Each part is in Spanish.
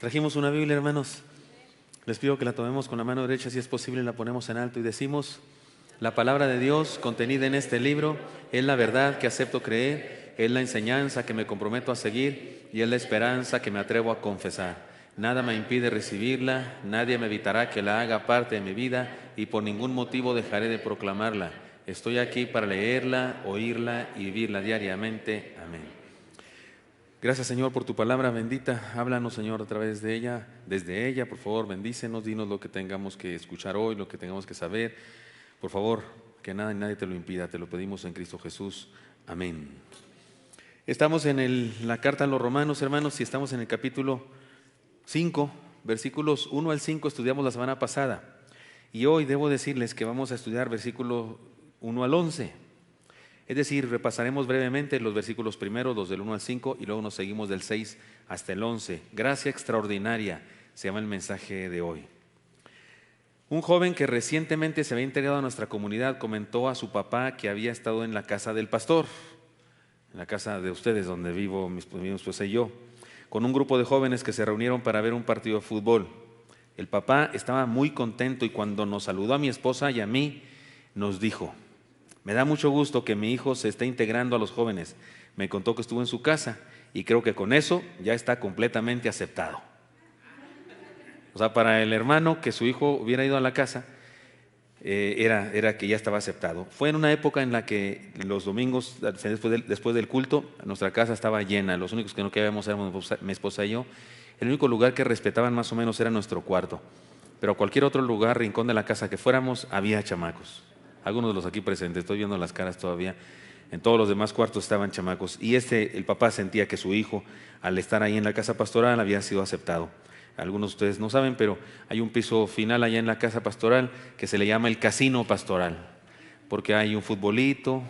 Trajimos una Biblia, hermanos. Les pido que la tomemos con la mano derecha, si es posible, la ponemos en alto y decimos: la palabra de Dios contenida en este libro es la verdad que acepto creer, es la enseñanza que me comprometo a seguir y es la esperanza que me atrevo a confesar. Nada me impide recibirla, nadie me evitará que la haga parte de mi vida y por ningún motivo dejaré de proclamarla. Estoy aquí para leerla, oírla y vivirla diariamente. Amén. Gracias, Señor, por tu palabra bendita. Háblanos, Señor, a través de ella, desde ella, por favor, bendícenos, dinos lo que tengamos que escuchar hoy, lo que tengamos que saber. Por favor, que nada y nadie te lo impida, te lo pedimos en Cristo Jesús. Amén. Estamos en la carta a los Romanos, hermanos, y estamos en el capítulo 5, versículos 1 al 5, estudiamos la semana pasada. Y hoy debo decirles que vamos a estudiar versículos 1 al 11. Es decir, repasaremos brevemente los versículos primeros, los del 1 al 5, y luego nos seguimos del 6 hasta el 11. Gracia extraordinaria se llama el mensaje de hoy. Un joven que recientemente se había integrado a nuestra comunidad comentó a su papá que había estado en la casa del pastor, en la casa de ustedes donde vivo mi esposa y yo, con un grupo de jóvenes que se reunieron para ver un partido de fútbol. El papá estaba muy contento y cuando nos saludó a mi esposa y a mí, nos dijo: me da mucho gusto que mi hijo se esté integrando a los jóvenes. Me contó que estuvo en su casa y creo que con eso ya está completamente aceptado. O sea, para el hermano que su hijo hubiera ido a la casa, era que ya estaba aceptado. Fue en una época en la que los domingos, después del culto, nuestra casa estaba llena. Los únicos que no quedábamos éramos mi esposa y yo. El único lugar que respetaban más o menos era nuestro cuarto. Pero a cualquier otro lugar, rincón de la casa que fuéramos, había chamacos. Algunos de los aquí presentes, estoy viendo las caras todavía. En todos los demás cuartos estaban chamacos. Y el papá sentía que su hijo, al estar ahí en la casa pastoral, había sido aceptado. Algunos de ustedes no saben, pero hay un piso final allá en la casa pastoral que se le llama el casino pastoral, porque hay un futbolito,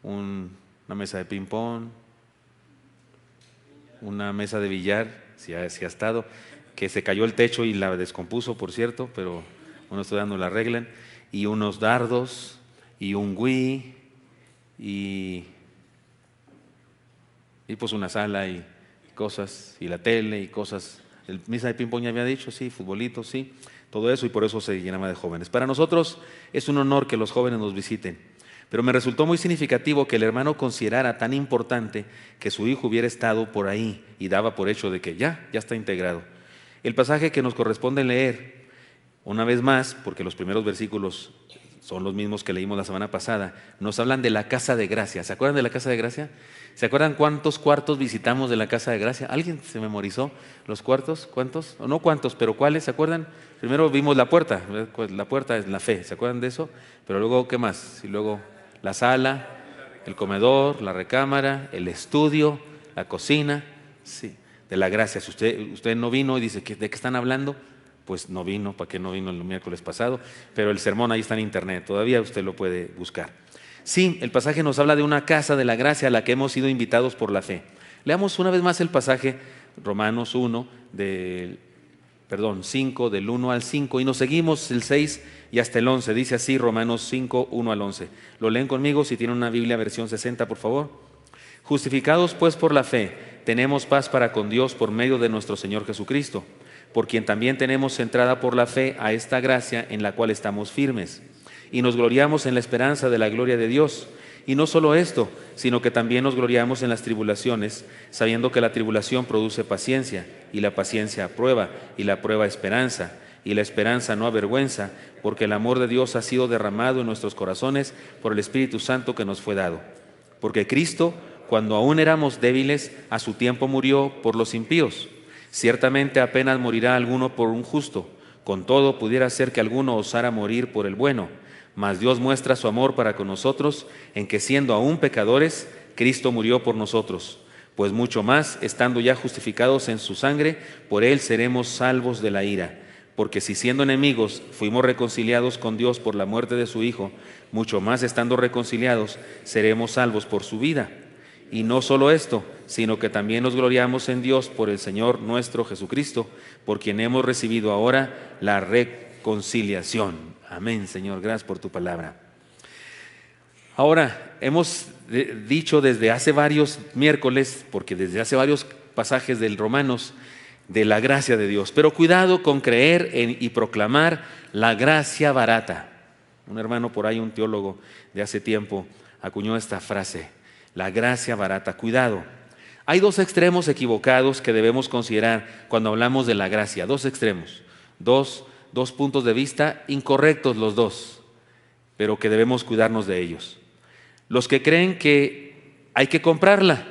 una mesa de ping-pong, una mesa de billar, si ha estado, que se cayó el techo y la descompuso, por cierto, pero bueno, estudiando la arreglan, y unos dardos, y un Wii, y pues una sala y cosas, y la tele y cosas. El mesa de ping-pong ya había dicho, sí, futbolito, sí, todo eso, y por eso se llenaba de jóvenes. Para nosotros es un honor que los jóvenes nos visiten, pero me resultó muy significativo que el hermano considerara tan importante que su hijo hubiera estado por ahí y daba por hecho de que ya está integrado. El pasaje que nos corresponde leer, una vez más, porque los primeros versículos son los mismos que leímos la semana pasada, nos hablan de la casa de gracia. ¿Se acuerdan de la casa de gracia? ¿Se acuerdan cuántos cuartos visitamos de la casa de gracia? ¿Alguien se memorizó los cuartos? ¿Cuántos? O no cuántos, pero ¿cuáles? ¿Se acuerdan? Primero vimos la puerta. La puerta es la fe, ¿se acuerdan de eso? Pero luego, ¿qué más? Y luego la sala, el comedor, la recámara, el estudio, la cocina. Sí, de la gracia. Si usted no vino y dice, ¿de qué están hablando? Pues no vino. ¿Para qué no vino el miércoles pasado? Pero el sermón ahí está en internet, todavía usted lo puede buscar. Sí, el pasaje nos habla de una casa de la gracia a la que hemos sido invitados por la fe. Leamos una vez más el pasaje, Romanos 5, del 1 al 5, y nos seguimos el 6 y hasta el 11. Dice así Romanos 5, 1 al 11. Lo leen conmigo si tienen una Biblia versión 60, por favor. Justificados pues por la fe, tenemos paz para con Dios por medio de nuestro Señor Jesucristo, por quien también tenemos entrada por la fe a esta gracia en la cual estamos firmes, y nos gloriamos en la esperanza de la gloria de Dios. Y no solo esto, sino que también nos gloriamos en las tribulaciones, sabiendo que la tribulación produce paciencia, y la paciencia prueba, y la prueba esperanza, y la esperanza no avergüenza, porque el amor de Dios ha sido derramado en nuestros corazones por el Espíritu Santo que nos fue dado. Porque Cristo, cuando aún éramos débiles, a su tiempo murió por los impíos. Ciertamente apenas morirá alguno por un justo, con todo pudiera ser que alguno osara morir por el bueno, mas Dios muestra su amor para con nosotros en que siendo aún pecadores, Cristo murió por nosotros. Pues mucho más, estando ya justificados en su sangre, por él seremos salvos de la ira. Porque si siendo enemigos fuimos reconciliados con Dios por la muerte de su Hijo, mucho más estando reconciliados seremos salvos por su vida. Y no solo esto, sino que también nos gloriamos en Dios por el Señor nuestro Jesucristo, por quien hemos recibido ahora la reconciliación. Amén, Señor, gracias por tu palabra. Ahora, hemos dicho desde hace varios miércoles, porque desde hace varios pasajes del Romanos, de la gracia de Dios. Pero cuidado con creer y proclamar la gracia barata. Un hermano por ahí, un teólogo de hace tiempo, acuñó esta frase, la gracia barata. Cuidado. Hay dos extremos equivocados que debemos considerar cuando hablamos de la gracia. Dos extremos, dos puntos de vista incorrectos los dos, pero que debemos cuidarnos de ellos. Los que creen que hay que comprarla.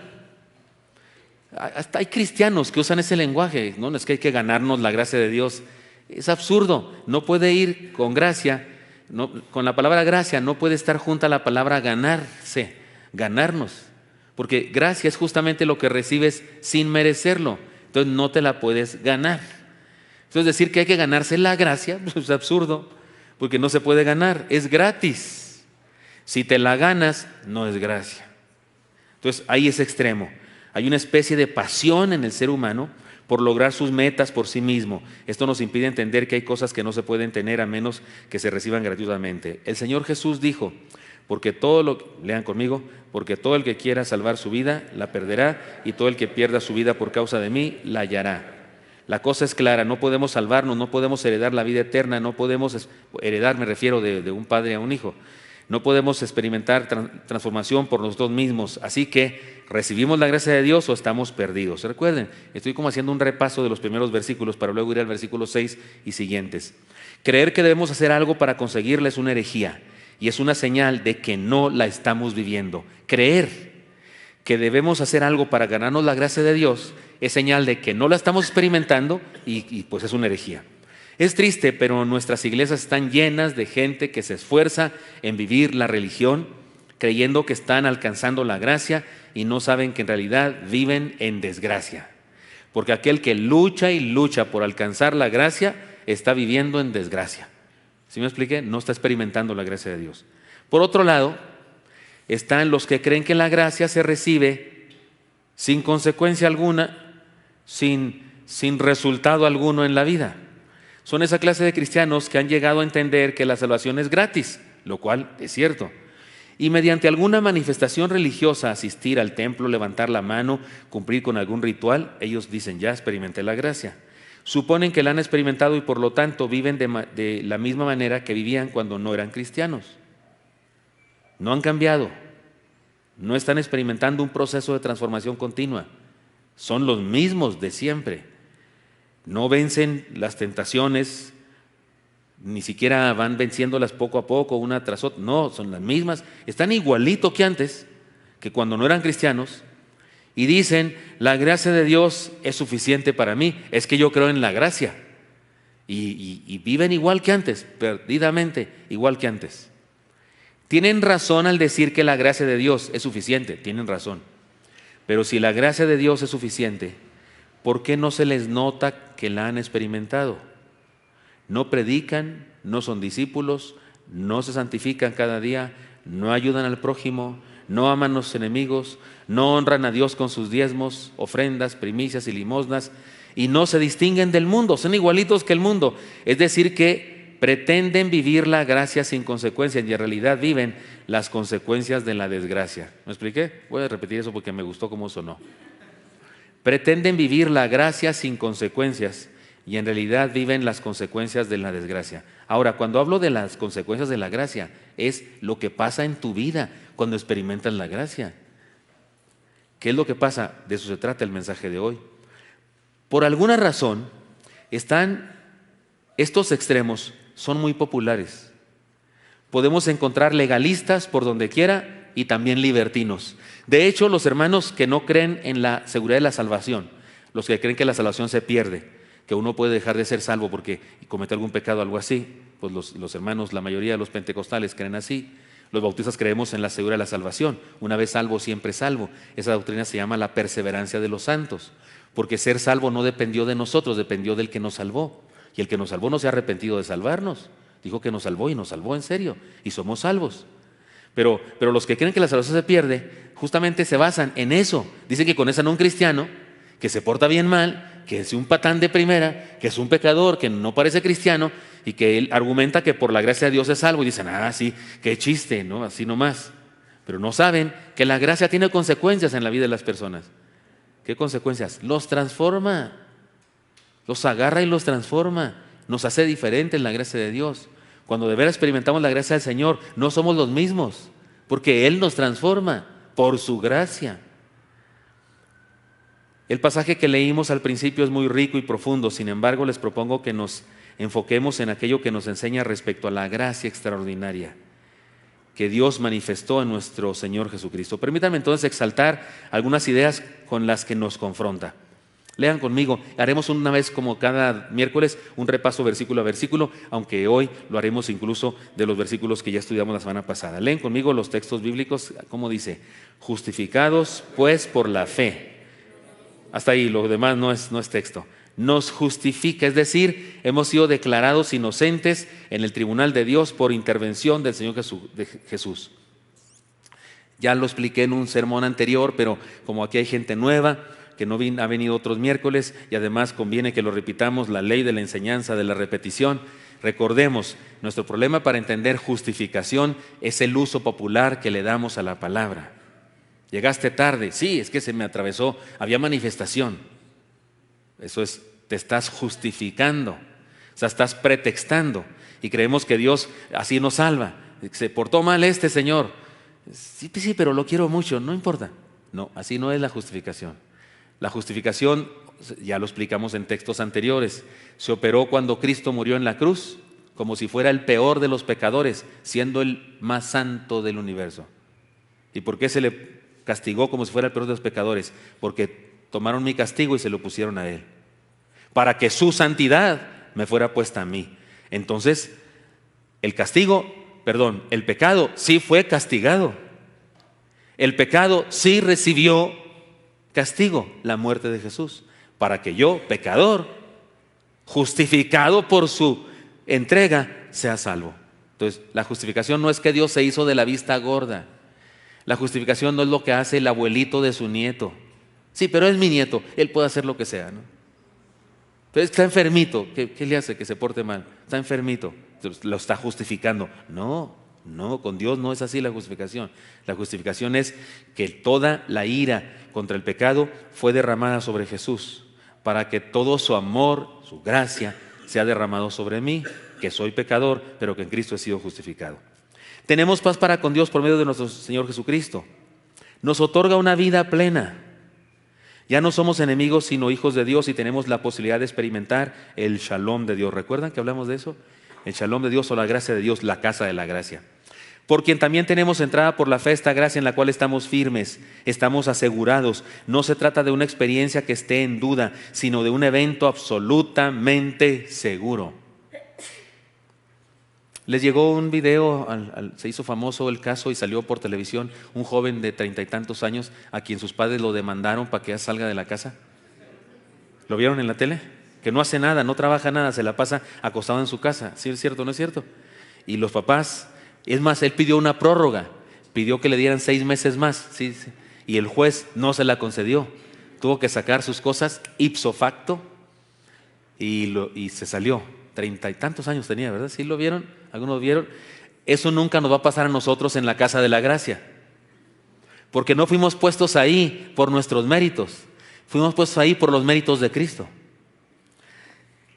Hasta hay cristianos que usan ese lenguaje, no es que hay que ganarnos la gracia de Dios. Es absurdo, no puede ir con gracia, con la palabra gracia no puede estar junta la palabra ganarse, ganarnos. Porque gracia es justamente lo que recibes sin merecerlo, entonces no te la puedes ganar. Entonces decir que hay que ganarse la gracia pues es absurdo, porque no se puede ganar, es gratis. Si te la ganas, no es gracia. Entonces ahí es extremo. Hay una especie de pasión en el ser humano por lograr sus metas por sí mismo. Esto nos impide entender que hay cosas que no se pueden tener a menos que se reciban gratuitamente. El Señor Jesús dijo, lean conmigo, porque todo el que quiera salvar su vida, la perderá, y todo el que pierda su vida por causa de mí, la hallará. La cosa es clara, no podemos salvarnos, no podemos heredar la vida eterna, no podemos heredar, me refiero de un padre a un hijo. No podemos experimentar transformación por nosotros mismos, así que recibimos la gracia de Dios o estamos perdidos. Recuerden, estoy como haciendo un repaso de los primeros versículos para luego ir al versículo 6 y siguientes. Creer que debemos hacer algo para conseguirla es una herejía y es una señal de que no la estamos viviendo. Creer que debemos hacer algo para ganarnos la gracia de Dios es señal de que no la estamos experimentando y pues es una herejía. Es triste, pero nuestras iglesias están llenas de gente que se esfuerza en vivir la religión, creyendo que están alcanzando la gracia y no saben que en realidad viven en desgracia. Porque aquel que lucha y lucha por alcanzar la gracia está viviendo en desgracia. ¿Sí me expliqué? No está experimentando la gracia de Dios. Por otro lado, están los que creen que la gracia se recibe sin consecuencia alguna, sin resultado alguno en la vida. Son esa clase de cristianos que han llegado a entender que la salvación es gratis, lo cual es cierto. Y mediante alguna manifestación religiosa, asistir al templo, levantar la mano, cumplir con algún ritual, ellos dicen, ya experimenté la gracia. Suponen que la han experimentado y por lo tanto viven de la misma manera que vivían cuando no eran cristianos. No han cambiado, no están experimentando un proceso de transformación continua. Son los mismos de siempre. No vencen las tentaciones, ni siquiera van venciéndolas poco a poco, una tras otra. No, son las mismas. Están igualito que antes, que cuando no eran cristianos. Y dicen, la gracia de Dios es suficiente para mí. Es que yo creo en la gracia. Y viven igual que antes, perdidamente igual que antes. Tienen razón al decir que la gracia de Dios es suficiente. Tienen razón. Pero si la gracia de Dios es suficiente, ¿por qué no se les nota que la han experimentado? No predican, no son discípulos, no se santifican cada día, no ayudan al prójimo, no aman a los enemigos, no honran a Dios con sus diezmos, ofrendas, primicias y limosnas, y no se distinguen del mundo, son igualitos que el mundo. Es decir, que pretenden vivir la gracia sin consecuencias y en realidad viven las consecuencias de la desgracia. ¿Me expliqué? Voy a repetir eso porque me gustó cómo sonó. Pretenden vivir la gracia sin consecuencias y en realidad viven las consecuencias de la desgracia. Ahora, cuando hablo de las consecuencias de la gracia, es lo que pasa en tu vida cuando experimentas la gracia. ¿Qué es lo que pasa? De eso se trata el mensaje de hoy. Por alguna razón, estos extremos son muy populares. Podemos encontrar legalistas por donde quiera y también libertinos. De hecho, los hermanos que no creen en la seguridad de la salvación, los que creen que la salvación se pierde, que uno puede dejar de ser salvo porque comete algún pecado, algo así, pues los hermanos, la mayoría de los pentecostales creen así. Los bautistas creemos en la seguridad de la salvación. Una vez salvo, siempre salvo. Esa doctrina se llama la perseverancia de los santos, porque ser salvo no dependió de nosotros, dependió del que nos salvó. Y el que nos salvó no se ha arrepentido de salvarnos. Dijo que nos salvó y nos salvó en serio. Y somos salvos. Pero los que creen que la salvación se pierde, justamente se basan en eso. Dicen que conocen a un cristiano que se porta bien mal, que es un patán de primera, que es un pecador, que no parece cristiano y que él argumenta que por la gracia de Dios es salvo y dicen, sí, qué chiste, ¿no? Así nomás. Pero no saben que la gracia tiene consecuencias en la vida de las personas. ¿Qué consecuencias? Los transforma. Los agarra y los transforma. Nos hace diferentes en la gracia de Dios. Cuando de veras experimentamos la gracia del Señor, no somos los mismos, porque Él nos transforma por su gracia. El pasaje que leímos al principio es muy rico y profundo. Sin embargo, les propongo que nos enfoquemos en aquello que nos enseña respecto a la gracia extraordinaria que Dios manifestó en nuestro Señor Jesucristo. Permítanme entonces exaltar algunas ideas con las que nos confronta. Lean conmigo, haremos una vez como cada miércoles un repaso versículo a versículo, aunque hoy lo haremos incluso de los versículos que ya estudiamos la semana pasada. Leen conmigo los textos bíblicos, como dice: justificados pues por la fe. Hasta ahí, lo demás no es texto. Nos justifica, es decir, hemos sido declarados inocentes en el tribunal de Dios por intervención del Señor Jesús. Ya lo expliqué en un sermón anterior, pero como aquí hay gente nueva que no ha venido otros miércoles y además conviene que lo repitamos, la ley de la enseñanza, de la repetición. Recordemos, nuestro problema para entender justificación es el uso popular que le damos a la palabra. Llegaste tarde, sí, es que se me atravesó, había manifestación. Eso es, te estás justificando, o sea, estás pretextando y creemos que Dios así nos salva. Se portó mal este señor, sí, pero lo quiero mucho, no importa. No, así no es la justificación. La justificación, ya lo explicamos en textos anteriores, se operó cuando Cristo murió en la cruz, como si fuera el peor de los pecadores, siendo el más santo del universo. ¿Y por qué se le castigó como si fuera el peor de los pecadores? Porque tomaron mi castigo y se lo pusieron a Él, para que su santidad me fuera puesta a mí. Entonces, el pecado sí fue castigado. El pecado sí recibió castigo, la muerte de Jesús, para que yo, pecador, justificado por su entrega, sea salvo. Entonces, la justificación no es que Dios se hizo de la vista gorda. La justificación no es lo que hace el abuelito de su nieto. Sí, pero es mi nieto, él puede hacer lo que sea, ¿no? Pero está enfermito, ¿qué le hace? Que se porte mal. Está enfermito, lo está justificando. No, con Dios no es así la justificación. La justificación es que toda la ira contra el pecado fue derramada sobre Jesús, para que todo su amor, su gracia, sea derramado sobre mí, que soy pecador, pero que en Cristo he sido justificado. Tenemos paz para con Dios por medio de nuestro Señor Jesucristo. Nos otorga una vida plena. Ya no somos enemigos, sino hijos de Dios, y tenemos la posibilidad de experimentar el shalom de Dios. ¿Recuerdan que hablamos de eso? El shalom de Dios o la gracia de Dios, la casa de la gracia. Por quien también tenemos entrada por la fe esta gracia en la cual estamos firmes, estamos asegurados. No se trata de una experiencia que esté en duda, sino de un evento absolutamente seguro. Les llegó un video, se hizo famoso el caso y salió por televisión, un joven de 30 y tantos años a quien sus padres lo demandaron para que salga de la casa. ¿Lo vieron en la tele? Que no hace nada, no trabaja nada, se la pasa acostado en su casa. ¿Sí es cierto o no es cierto? Y los papás, es más, él pidió una prórroga, pidió que le dieran 6 meses más, sí, y el juez no se la concedió. Tuvo que sacar sus cosas ipso facto y se salió. 30 y tantos años tenía, ¿verdad? ¿Sí lo vieron? ¿Algunos lo vieron? Eso nunca nos va a pasar a nosotros en la casa de la gracia, porque no fuimos puestos ahí por nuestros méritos, fuimos puestos ahí por los méritos de Cristo.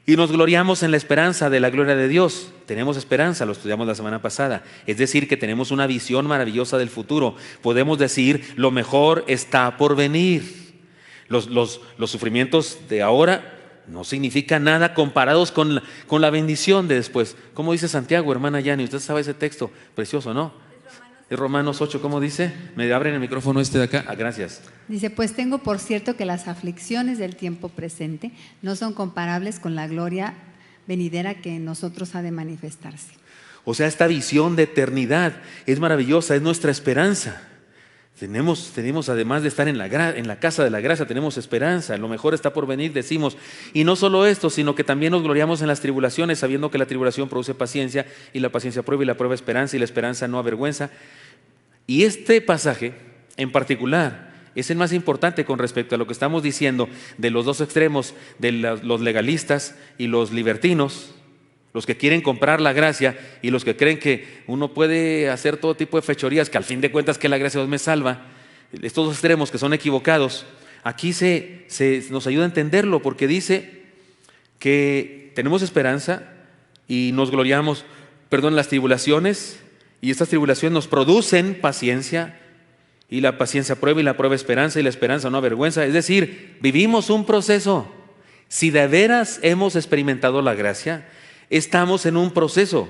Y nos gloriamos en la esperanza de la gloria de Dios. Tenemos esperanza, lo estudiamos la semana pasada. Es decir, que tenemos una visión maravillosa del futuro. Podemos decir, lo mejor está por venir. Los sufrimientos de ahora no significan nada comparados con la bendición de después. ¿Cómo dice Santiago, hermana Yani? Usted sabe ese texto precioso, ¿no? Es Romanos 8, ¿cómo dice? Me abren el micrófono de acá. Gracias. Dice, pues tengo por cierto que las aflicciones del tiempo presente no son comparables con la gloria venidera que en nosotros ha de manifestarse. O sea, esta visión de eternidad es maravillosa, es nuestra esperanza. Tenemos además de estar en la casa de la gracia, tenemos esperanza, lo mejor está por venir, decimos. Y no solo esto, sino que también nos gloriamos en las tribulaciones, sabiendo que la tribulación produce paciencia, y la paciencia prueba, y la prueba esperanza, y la esperanza no avergüenza. Y este pasaje en particular es el más importante con respecto a lo que estamos diciendo de los dos extremos, de los legalistas y los libertinos, los que quieren comprar la gracia y los que creen que uno puede hacer todo tipo de fechorías, que al fin de cuentas que la gracia de Dios me salva. Estos dos extremos que son equivocados, aquí se nos ayuda a entenderlo, porque dice que tenemos esperanza y nos gloriamos, en las tribulaciones, y estas tribulaciones nos producen paciencia, y la paciencia prueba, y la prueba esperanza, y la esperanza no avergüenza. Es decir, vivimos un proceso. Si de veras hemos experimentado la gracia, estamos en un proceso.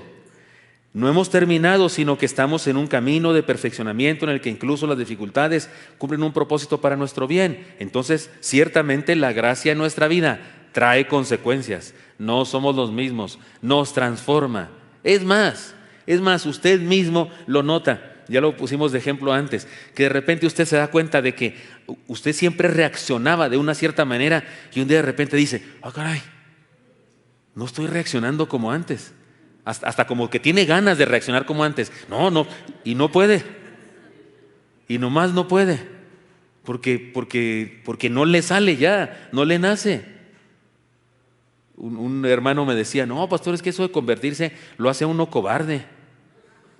No hemos terminado, sino que estamos en un camino de perfeccionamiento en el que incluso las dificultades cumplen un propósito para nuestro bien. Entonces, ciertamente la gracia en nuestra vida trae consecuencias. No somos los mismos, nos transforma. Es más, usted mismo lo nota. Ya lo pusimos de ejemplo antes, que de repente usted se da cuenta de que usted siempre reaccionaba de una cierta manera y un día de repente dice, caray, no estoy reaccionando como antes. Hasta como que tiene ganas de reaccionar como antes. No, y no puede. Y nomás no puede. Porque no le sale ya, no le nace. Un hermano me decía, no, pastor, es que eso de convertirse lo hace uno cobarde.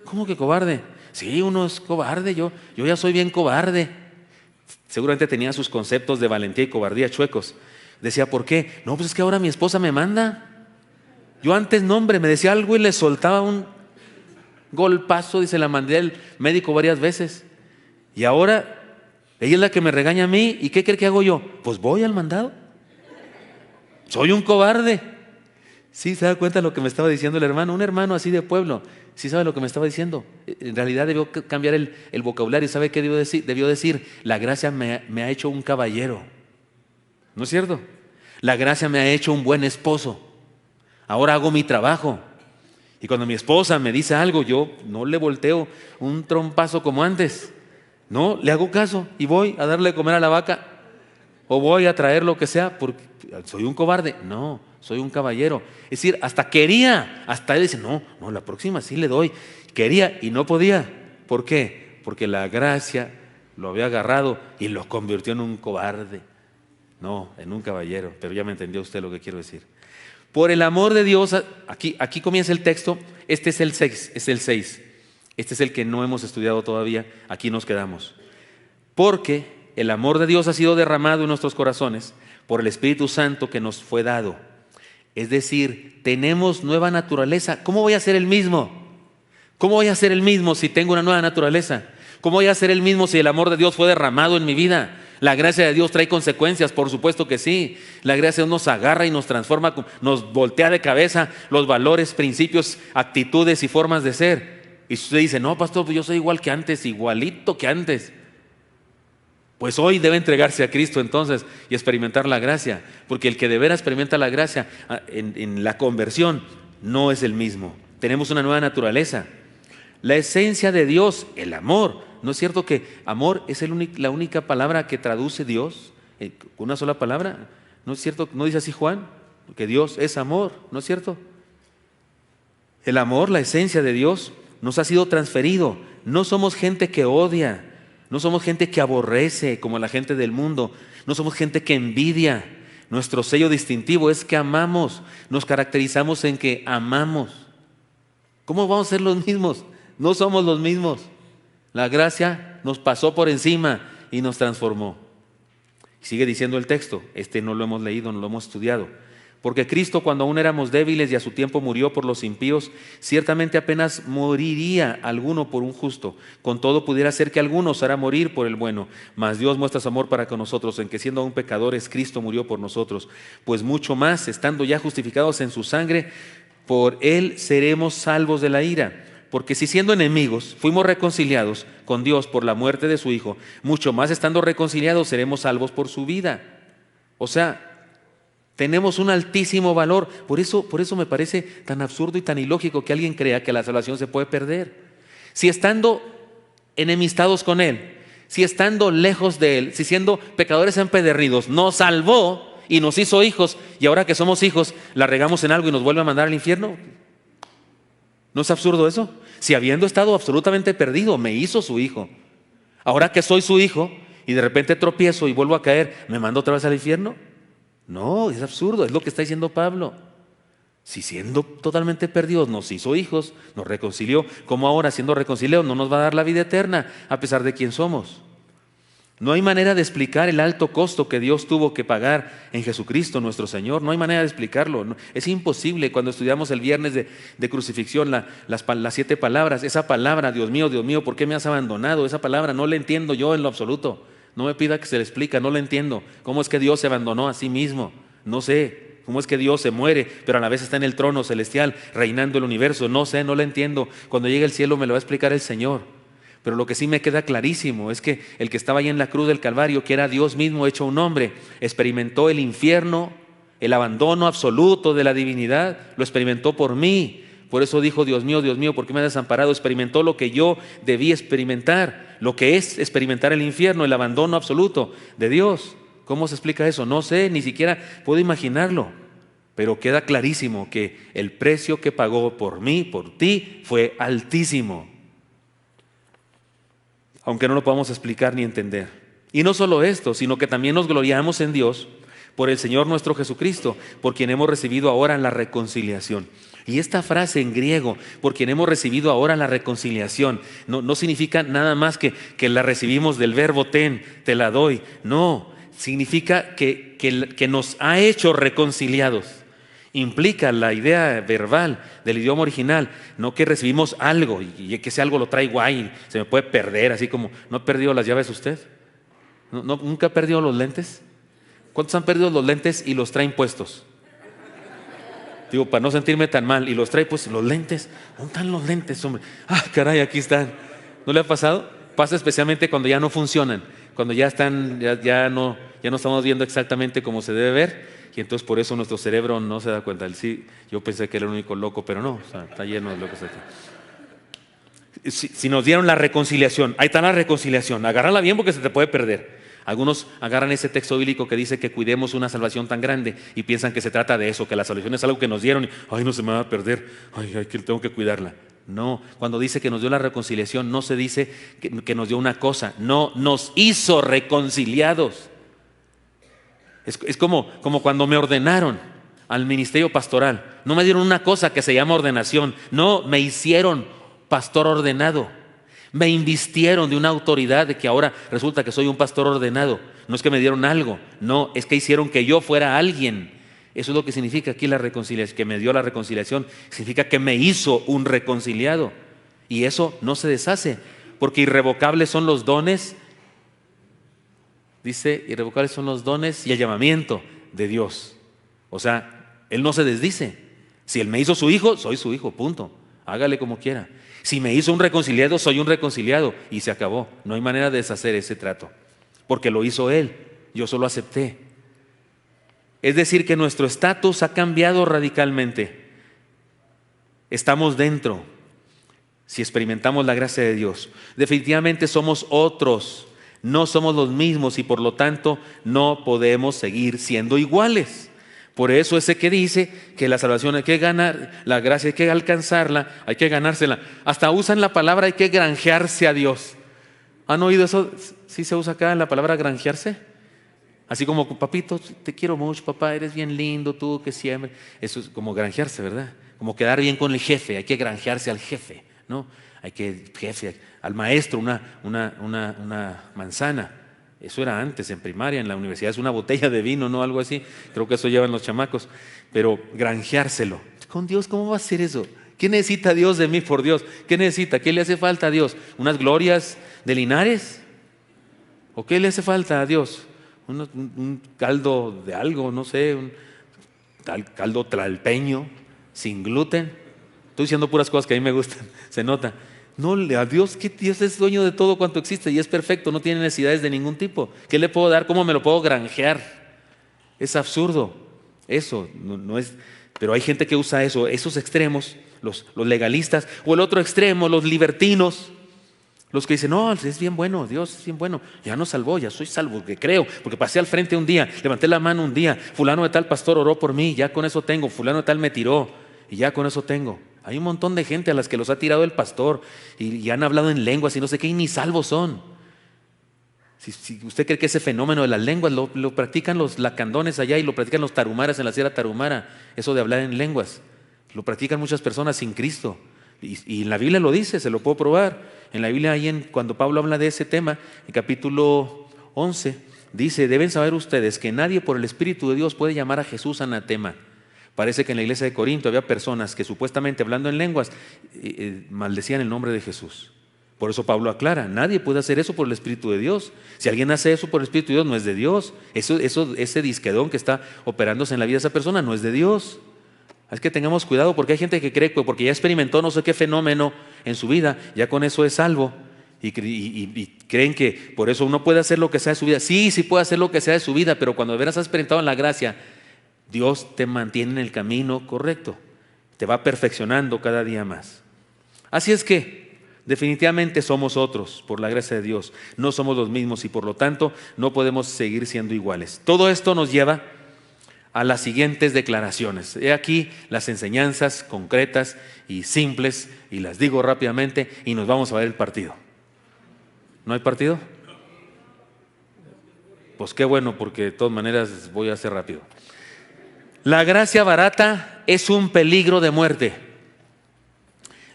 ¿Cómo que cobarde? Sí, uno es cobarde, yo ya soy bien cobarde. Seguramente tenía sus conceptos de valentía y cobardía chuecos. Decía, ¿por qué? No, pues es que ahora mi esposa me manda. Yo antes, no, hombre, me decía algo y le soltaba un golpazo, dice, la mandé al médico varias veces. Y ahora, ella es la que me regaña a mí, ¿y qué cree que hago yo? Pues voy al mandado. Soy un cobarde. Sí, ¿se da cuenta de lo que me estaba diciendo el hermano? Un hermano así de pueblo, sí sabe lo que me estaba diciendo. En realidad debió cambiar el vocabulario. ¿Sabe qué debió decir? La gracia me ha hecho un caballero. ¿No es cierto? La gracia me ha hecho un buen esposo. Ahora hago mi trabajo. Y cuando mi esposa me dice algo, yo no le volteo un trompazo como antes. No, le hago caso y voy a darle de comer a la vaca o voy a traer lo que sea porque soy un cobarde. No, soy un caballero. Es decir, hasta él dice, no, la próxima sí le doy. Quería y no podía. ¿Por qué? Porque la gracia lo había agarrado y lo convirtió en un cobarde. No, en un caballero. Pero ya me entendió usted lo que quiero decir. Por el amor de Dios, aquí comienza el texto, este es el 6, este es el que no hemos estudiado todavía, aquí nos quedamos. Porque el amor de Dios ha sido derramado en nuestros corazones por el Espíritu Santo que nos fue dado. Es decir, tenemos nueva naturaleza. ¿Cómo voy a ser el mismo? ¿Cómo voy a ser el mismo si tengo una nueva naturaleza? ¿Cómo voy a ser el mismo si el amor de Dios fue derramado en mi vida? La gracia de Dios trae consecuencias, por supuesto que sí. La gracia de Dios nos agarra y nos transforma, nos voltea de cabeza los valores, principios, actitudes y formas de ser. Y usted dice, no, pastor, pues yo soy igual que antes, igualito que antes. Pues hoy debe entregarse a Cristo entonces y experimentar la gracia, porque el que de veras experimenta la gracia en la conversión no es el mismo. Tenemos una nueva naturaleza. La esencia de Dios, el amor. ¿No es cierto que amor es la única palabra que traduce Dios? ¿Una sola palabra? ¿No es cierto? ¿No dice así Juan? Que Dios es amor, ¿no es cierto? El amor, la esencia de Dios, nos ha sido transferido. No somos gente que odia, no somos gente que aborrece como la gente del mundo, no somos gente que envidia. Nuestro sello distintivo es que amamos, nos caracterizamos en que amamos. ¿Cómo vamos a ser los mismos? No somos los mismos. La gracia nos pasó por encima y nos transformó. Sigue diciendo el texto, no lo hemos leído, no lo hemos estudiado. Porque Cristo, cuando aún éramos débiles y a su tiempo murió por los impíos, ciertamente apenas moriría alguno por un justo. Con todo pudiera ser que alguno osara morir por el bueno. Mas Dios muestra su amor para con nosotros, en que siendo aún pecadores, Cristo murió por nosotros. Pues mucho más, estando ya justificados en su sangre, por él seremos salvos de la ira. Porque si siendo enemigos fuimos reconciliados con Dios por la muerte de su Hijo, mucho más estando reconciliados seremos salvos por su vida. O sea, tenemos un altísimo valor. Por eso me parece tan absurdo y tan ilógico que alguien crea que la salvación se puede perder. Si estando enemistados con Él, si estando lejos de Él, si siendo pecadores empedernidos, nos salvó y nos hizo hijos, y ahora que somos hijos, la regamos en algo y nos vuelve a mandar al infierno. ¿No es absurdo eso? Si habiendo estado absolutamente perdido, me hizo su hijo. Ahora que soy su hijo y de repente tropiezo y vuelvo a caer, ¿me mando otra vez al infierno? No, es absurdo, es lo que está diciendo Pablo. Si siendo totalmente perdidos nos hizo hijos, nos reconcilió, ¿cómo ahora siendo reconciliados no nos va a dar la vida eterna a pesar de quién somos? No hay manera de explicar el alto costo que Dios tuvo que pagar en Jesucristo nuestro Señor. No hay manera de explicarlo. Es imposible. Cuando estudiamos el viernes de crucifixión, las 7 palabras, esa palabra, Dios mío, ¿por qué me has abandonado? Esa palabra no la entiendo yo en lo absoluto. No me pida que se le explique, no la entiendo. ¿Cómo es que Dios se abandonó a sí mismo? No sé. ¿Cómo es que Dios se muere, pero a la vez está en el trono celestial, reinando el universo? No sé, no la entiendo. Cuando llegue al cielo me lo va a explicar el Señor. Pero lo que sí me queda clarísimo es que el que estaba ahí en la cruz del Calvario, que era Dios mismo hecho un hombre, experimentó el infierno, el abandono absoluto de la divinidad, lo experimentó por mí. Por eso dijo, Dios mío, ¿por qué me has desamparado? Experimentó lo que yo debí experimentar, lo que es experimentar el infierno, el abandono absoluto de Dios. ¿Cómo se explica eso? No sé, ni siquiera puedo imaginarlo. Pero queda clarísimo que el precio que pagó por mí, por ti, fue altísimo. Aunque no lo podamos explicar ni entender. Y no solo esto, sino que también nos gloriamos en Dios por el Señor nuestro Jesucristo, por quien hemos recibido ahora la reconciliación. Y esta frase en griego, por quien hemos recibido ahora la reconciliación, no significa nada más que la recibimos del verbo ten, te la doy. No, significa que nos ha hecho reconciliados. Implica la idea verbal del idioma original, no que recibimos algo y que ese algo lo traigo ahí, se me puede perder, así como, ¿no ha perdido las llaves usted? ¿Nunca ha perdido los lentes? ¿Cuántos han perdido los lentes y los traen puestos? Digo, para no sentirme tan mal, y los trae pues los lentes. ¿Dónde están los lentes, hombre? Ah, caray, aquí están. ¿No le ha pasado? Pasa especialmente cuando ya no funcionan, cuando ya están, ya no estamos viendo exactamente como se debe ver. Y entonces por eso nuestro cerebro no se da cuenta. Sí, yo pensé que era el único loco, pero no, o sea, está lleno de locos aquí. Si nos dieron la reconciliación, ahí está la reconciliación, agárrala bien porque se te puede perder. Algunos agarran ese texto bíblico que dice que cuidemos una salvación tan grande y piensan que se trata de eso, que la salvación es algo que nos dieron y ay, no se me va a perder, ay, que tengo que cuidarla. No, cuando dice que nos dio la reconciliación no se dice que nos dio una cosa, no, nos hizo reconciliados. Es como cuando me ordenaron al ministerio pastoral. No me dieron una cosa que se llama ordenación. No, me hicieron pastor ordenado. Me invistieron de una autoridad de que ahora resulta que soy un pastor ordenado. No es que me dieron algo. No, es que hicieron que yo fuera alguien. Eso es lo que significa aquí la reconciliación. Que me dio la reconciliación. Significa que me hizo un reconciliado. Y eso no se deshace. Porque irrevocables son los dones. Dice, irrevocables son los dones y el llamamiento de Dios. O sea, Él no se desdice. Si Él me hizo su hijo, soy su hijo, punto. Hágale como quiera. Si me hizo un reconciliado, soy un reconciliado. Y se acabó. No hay manera de deshacer ese trato. Porque lo hizo Él. Yo solo acepté. Es decir, que nuestro estatus ha cambiado radicalmente. Estamos dentro. Si experimentamos la gracia de Dios. Definitivamente somos otros. No somos los mismos y por lo tanto no podemos seguir siendo iguales. Por eso ese que dice que la salvación hay que ganar, la gracia hay que alcanzarla, hay que ganársela. Hasta usan la palabra hay que granjearse a Dios. ¿Han oído eso? ¿Sí se usa acá la palabra granjearse? Así como, papito, te quiero mucho, papá, eres bien lindo, tú que siempre. Eso es como granjearse, ¿verdad? Como quedar bien con el jefe, hay que granjearse al jefe, ¿no? Hay que, jefe, al maestro una manzana. Eso era antes, en primaria, en la universidad es una botella de vino, ¿no? Algo así. Creo que eso llevan los chamacos. Pero granjeárselo. Con Dios, ¿cómo va a ser eso? ¿Qué necesita Dios de mí, por Dios? ¿Qué necesita? ¿Qué le hace falta a Dios? ¿Unas glorias de Linares? ¿O qué le hace falta a Dios? Un caldo de algo, no sé, un caldo tlalpeño, sin gluten. Estoy diciendo puras cosas que a mí me gustan, se nota. No, a Dios, que Dios es dueño de todo cuanto existe y es perfecto, no tiene necesidades de ningún tipo. ¿Qué le puedo dar? ¿Cómo me lo puedo granjear? Es absurdo. Eso no es. Pero hay gente que usa eso, esos extremos, los legalistas, o el otro extremo, los libertinos, los que dicen, no, es bien bueno, Dios es bien bueno, ya nos salvó, ya soy salvo, que creo, porque pasé al frente un día, levanté la mano un día, fulano de tal pastor oró por mí, ya con eso tengo, fulano de tal me tiró y ya con eso tengo. Hay un montón de gente a las que los ha tirado el pastor y han hablado en lenguas y no sé qué, y ni salvos son. Si usted cree que ese fenómeno de las lenguas lo practican los lacandones allá y lo practican los tarumaras en la Sierra Tarumara, eso de hablar en lenguas, lo practican muchas personas sin Cristo. Y en la Biblia lo dice, se lo puedo probar. En la Biblia, cuando Pablo habla de ese tema, en capítulo 11 dice: deben saber ustedes que nadie por el Espíritu de Dios puede llamar a Jesús anatema. Parece que en la iglesia de Corinto había personas que supuestamente hablando en lenguas maldecían el nombre de Jesús. Por eso Pablo aclara: nadie puede hacer eso por el Espíritu de Dios. Si alguien hace eso por el Espíritu de Dios, no es de Dios. Ese disquedón que está operándose en la vida de esa persona no es de Dios. Es que tengamos cuidado, porque hay gente que cree que porque ya experimentó no sé qué fenómeno en su vida, ya con eso es salvo. Y creen que por eso uno puede hacer lo que sea de su vida. Sí puede hacer lo que sea de su vida, pero cuando de veras has experimentado en la gracia, Dios te mantiene en el camino correcto. Te va perfeccionando cada día más. Así es que definitivamente somos otros por la gracia de Dios. No somos los mismos y por lo tanto no podemos seguir siendo iguales. Todo esto nos lleva a las siguientes declaraciones. He aquí las enseñanzas concretas y simples, y las digo rápidamente y nos vamos a ver el partido. ¿No hay partido? Pues qué bueno, porque de todas maneras voy a hacer rápido. La gracia barata es un peligro de muerte.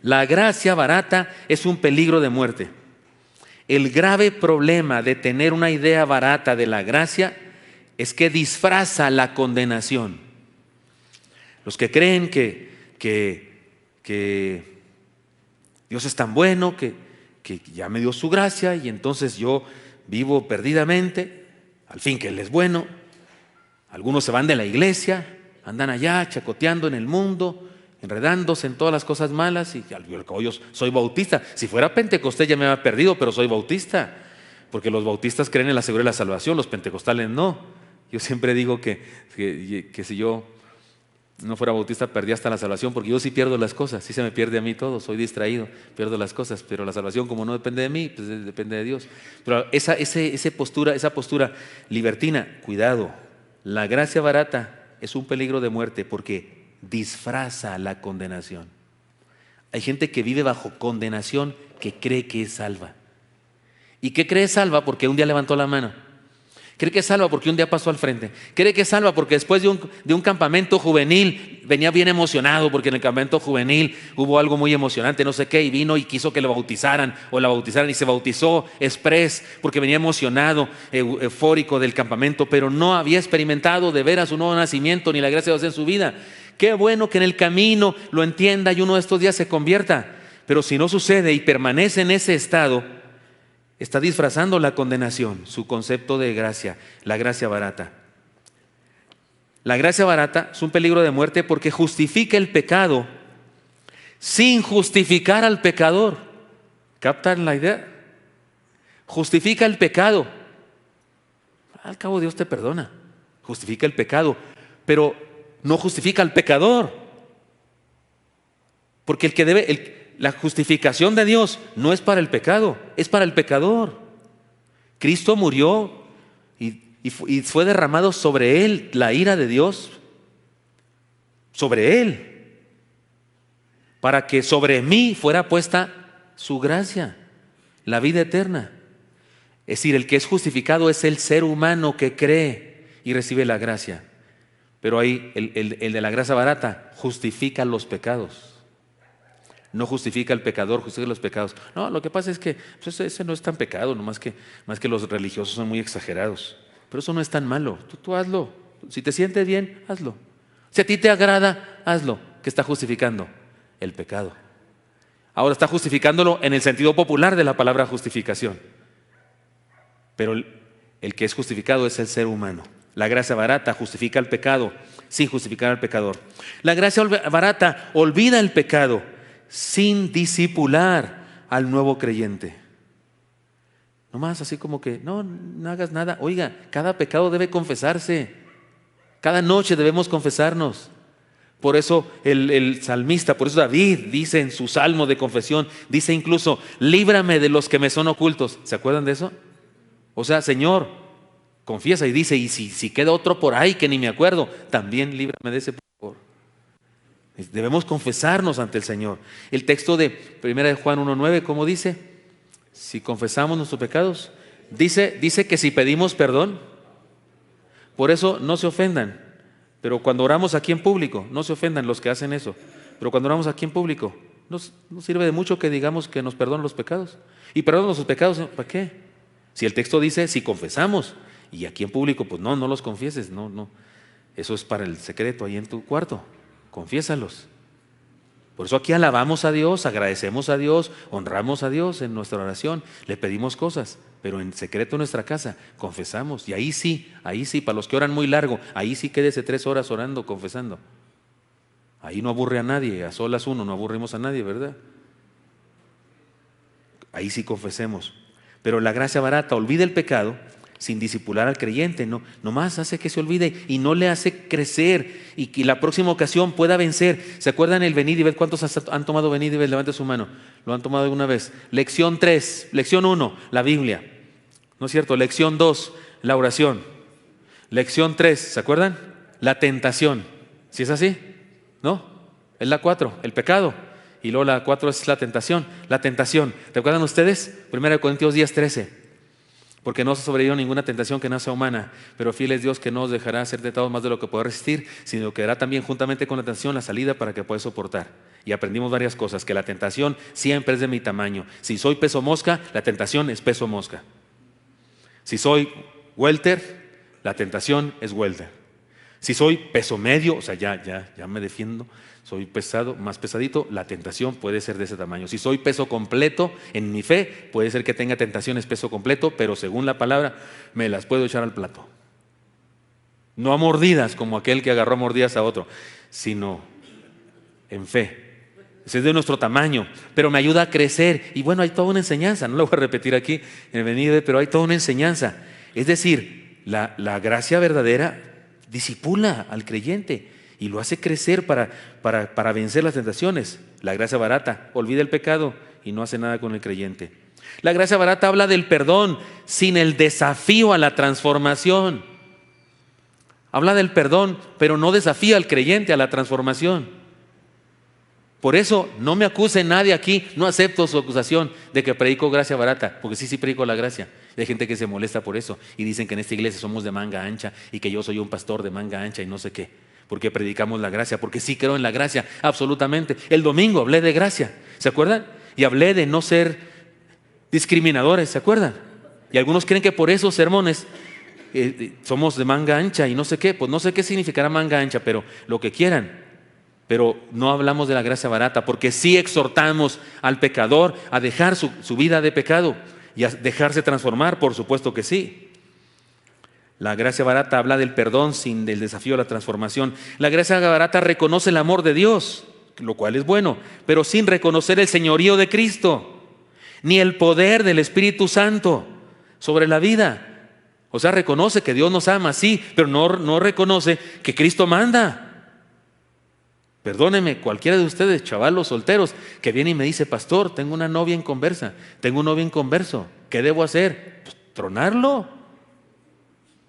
La gracia barata es un peligro de muerte. El grave problema de tener una idea barata de la gracia es que disfraza la condenación. Los que creen que Dios es tan bueno, que ya me dio su gracia y entonces yo vivo perdidamente, al fin que Él es bueno. Algunos se van de la iglesia, andan allá chacoteando en el mundo, enredándose en todas las cosas malas, y yo soy bautista. Si fuera pentecostés ya me había perdido, pero soy bautista, porque los bautistas creen en la seguridad de la salvación, los pentecostales no. Yo siempre digo que si yo no fuera bautista perdí hasta la salvación, porque yo sí pierdo las cosas, sí se me pierde a mí todo, soy distraído, pierdo las cosas, pero la salvación como no depende de mí, pues depende de Dios. Pero esa postura libertina, cuidado, la gracia barata es un peligro de muerte porque disfraza la condenación. Hay gente que vive bajo condenación que cree que es salva. ¿Y qué cree salva? Porque un día levantó la mano. Cree que es salva porque un día pasó al frente. Cree que es salva porque después de un campamento juvenil venía bien emocionado, porque en el campamento juvenil hubo algo muy emocionante, no sé qué, y vino y quiso que lo bautizaran o la bautizaran y se bautizó express porque venía emocionado, eufórico del campamento, pero no había experimentado de veras un nuevo nacimiento ni la gracia de Dios en su vida. Qué bueno que en el camino lo entienda y uno de estos días se convierta, pero si no sucede y permanece en ese estado, está disfrazando la condenación, su concepto de gracia, la gracia barata. La gracia barata es un peligro de muerte porque justifica el pecado sin justificar al pecador. ¿Captan la idea? Justifica el pecado. Al cabo Dios te perdona. Justifica el pecado, pero no justifica al pecador. Porque el que debe... La justificación de Dios no es para el pecado, es para el pecador. Cristo murió y fue derramado sobre Él la ira de Dios, sobre Él, para que sobre mí fuera puesta su gracia, la vida eterna. Es decir, el que es justificado es el ser humano que cree y recibe la gracia. Pero ahí el de la gracia barata justifica los pecados. No justifica al pecador, justifica los pecados. No, lo que pasa es que pues ese no es tan pecado, más que los religiosos son muy exagerados. Pero eso no es tan malo. Tú hazlo. Si te sientes bien, hazlo. Si a ti te agrada, hazlo. ¿Qué está justificando? El pecado. Ahora está justificándolo en el sentido popular de la palabra justificación. Pero el que es justificado es el ser humano. La gracia barata justifica el pecado sin justificar al pecador. La gracia barata olvida el pecado sin discipular al nuevo creyente. Nomás así como que no hagas nada. Oiga, cada pecado debe confesarse. Cada noche debemos confesarnos. Por eso el salmista, por eso David dice en su salmo de confesión, dice incluso: líbrame de los que me son ocultos. ¿Se acuerdan de eso? O sea, Señor, confiesa, y dice: y si queda otro por ahí que ni me acuerdo, también líbrame de ese, por favor. Debemos confesarnos ante el Señor. El texto de 1 Juan 1:9, ¿cómo dice? Si confesamos nuestros pecados, dice que si pedimos perdón, por eso no se ofendan. Pero cuando oramos aquí en público, no se ofendan los que hacen eso. Pero cuando oramos aquí en público, no sirve de mucho que digamos que nos perdonan los pecados. Y perdonan nuestros pecados, ¿para qué? Si el texto dice, si confesamos, y aquí en público, pues no los confieses, no. Eso es para el secreto, ahí en tu cuarto, confiésalos. Por eso aquí alabamos a Dios, agradecemos a Dios, honramos a Dios en nuestra oración, le pedimos cosas, pero en secreto en nuestra casa confesamos. Y ahí sí, para los que oran muy largo, ahí sí quédese 3 horas orando, confesando. Ahí no aburre a nadie, a solas uno, no aburrimos a nadie, ¿verdad? Ahí sí confesemos. Pero la gracia barata olvida el pecado sin disipular al creyente, no, nomás hace que se olvide y no le hace crecer y que la próxima ocasión pueda vencer. ¿Se acuerdan el venid y ved? ¿Cuántos han tomado venid y ved? Levante su mano. ¿Lo han tomado alguna vez? Lección 3, lección 1, la Biblia. ¿No es cierto? Lección 2, la oración. Lección 3, ¿se acuerdan? La tentación. ¿Sí es así? ¿No? Es la 4, el pecado. Y luego la 4 es la tentación. La tentación. ¿Recuerdan ustedes? 1 Corintios 10:13. Porque no se sobrevivió ninguna tentación que no sea humana, pero fiel es Dios que no os dejará ser tentados más de lo que pueda resistir, sino que dará también juntamente con la tentación la salida para que pueda soportar. Y aprendimos varias cosas, que la tentación siempre es de mi tamaño. Si soy peso mosca, la tentación es peso mosca. Si soy welter, la tentación es welter. Si soy peso medio, o sea, ya me defiendo, soy pesado, más pesadito, la tentación puede ser de ese tamaño. Si soy peso completo en mi fe, puede ser que tenga tentaciones peso completo, pero según la palabra me las puedo echar al plato. No a mordidas como aquel que agarró a mordidas a otro, sino en fe. Ese es de nuestro tamaño, pero me ayuda a crecer. Y bueno, hay toda una enseñanza, no lo voy a repetir aquí en el venid, pero hay toda una enseñanza. Es decir, la gracia verdadera disipula al creyente y lo hace crecer para vencer las tentaciones. La gracia barata olvida el pecado y no hace nada con el creyente. La gracia barata habla del perdón sin el desafío a la transformación. Habla del perdón, pero no desafía al creyente a la transformación. Por eso no me acuse nadie aquí, no acepto su acusación de que predico gracia barata, porque sí predico la gracia. Hay gente que se molesta por eso y dicen que en esta iglesia somos de manga ancha y que yo soy un pastor de manga ancha y no sé qué, porque predicamos la gracia, porque sí creo en la gracia, absolutamente. El domingo hablé de gracia, ¿se acuerdan? Y hablé de no ser discriminadores, ¿se acuerdan? Y algunos creen que por esos sermones somos de manga ancha y no sé qué, pues no sé qué significará manga ancha, pero lo que quieran. Pero no hablamos de la gracia barata, porque sí exhortamos al pecador a dejar su vida de pecado y a dejarse transformar, por supuesto que sí. La gracia barata habla del perdón sin el desafío a la transformación. La gracia barata reconoce el amor de Dios, lo cual es bueno, pero sin reconocer el señorío de Cristo, ni el poder del Espíritu Santo sobre la vida. O sea, reconoce que Dios nos ama, sí, pero no reconoce que Cristo manda. Perdóneme, cualquiera de ustedes, chavalos solteros, que viene y me dice, pastor, tengo una novia en conversa, tengo un novio en converso, ¿qué debo hacer? Pues tronarlo.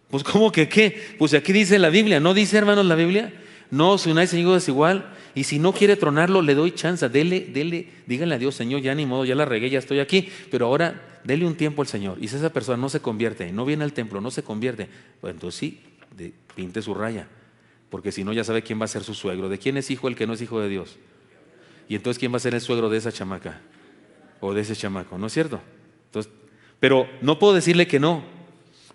Pues ¿cómo que qué? Pues aquí dice la Biblia, ¿no dice, hermanos, la Biblia? No os unáis en yugo desigual, y si no quiere tronarlo, le doy chance, díganle a Dios, Señor, ya ni modo, ya la regué, ya estoy aquí, pero ahora dele un tiempo al Señor. Y si esa persona no se convierte, no viene al templo, no se convierte, pues entonces sí, pinte su raya. Porque si no ya sabe quién va a ser su suegro. ¿De quién es hijo el que no es hijo de Dios? Y entonces ¿quién va a ser el suegro de esa chamaca? O de ese chamaco, ¿no es cierto? Entonces, pero no puedo decirle que no.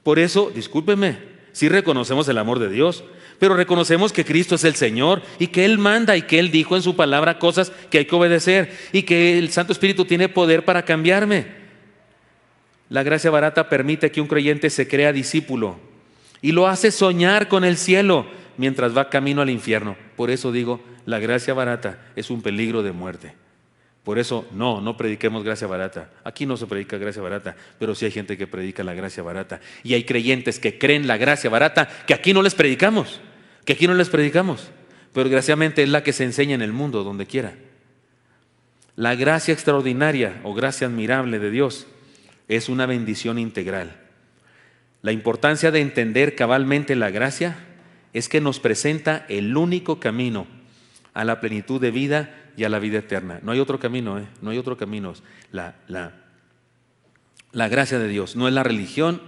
Por eso, discúlpeme, sí reconocemos el amor de Dios, pero reconocemos que Cristo es el Señor y que Él manda y que Él dijo en su palabra cosas que hay que obedecer y que el Santo Espíritu tiene poder para cambiarme. La gracia barata permite que un creyente se crea discípulo y lo hace soñar con el cielo mientras va camino al infierno. Por eso digo, la gracia barata es un peligro de muerte. Por eso no prediquemos gracia barata. Aquí no se predica gracia barata, pero sí hay gente que predica la gracia barata. Y hay creyentes que creen la gracia barata, que aquí no les predicamos. Pero desgraciadamente es la que se enseña en el mundo, donde quiera. La gracia extraordinaria o gracia admirable de Dios es una bendición integral. La importancia de entender cabalmente la gracia es que nos presenta el único camino a la plenitud de vida y a la vida eterna. No hay otro camino, no hay otro camino. La gracia de Dios, no es la religión,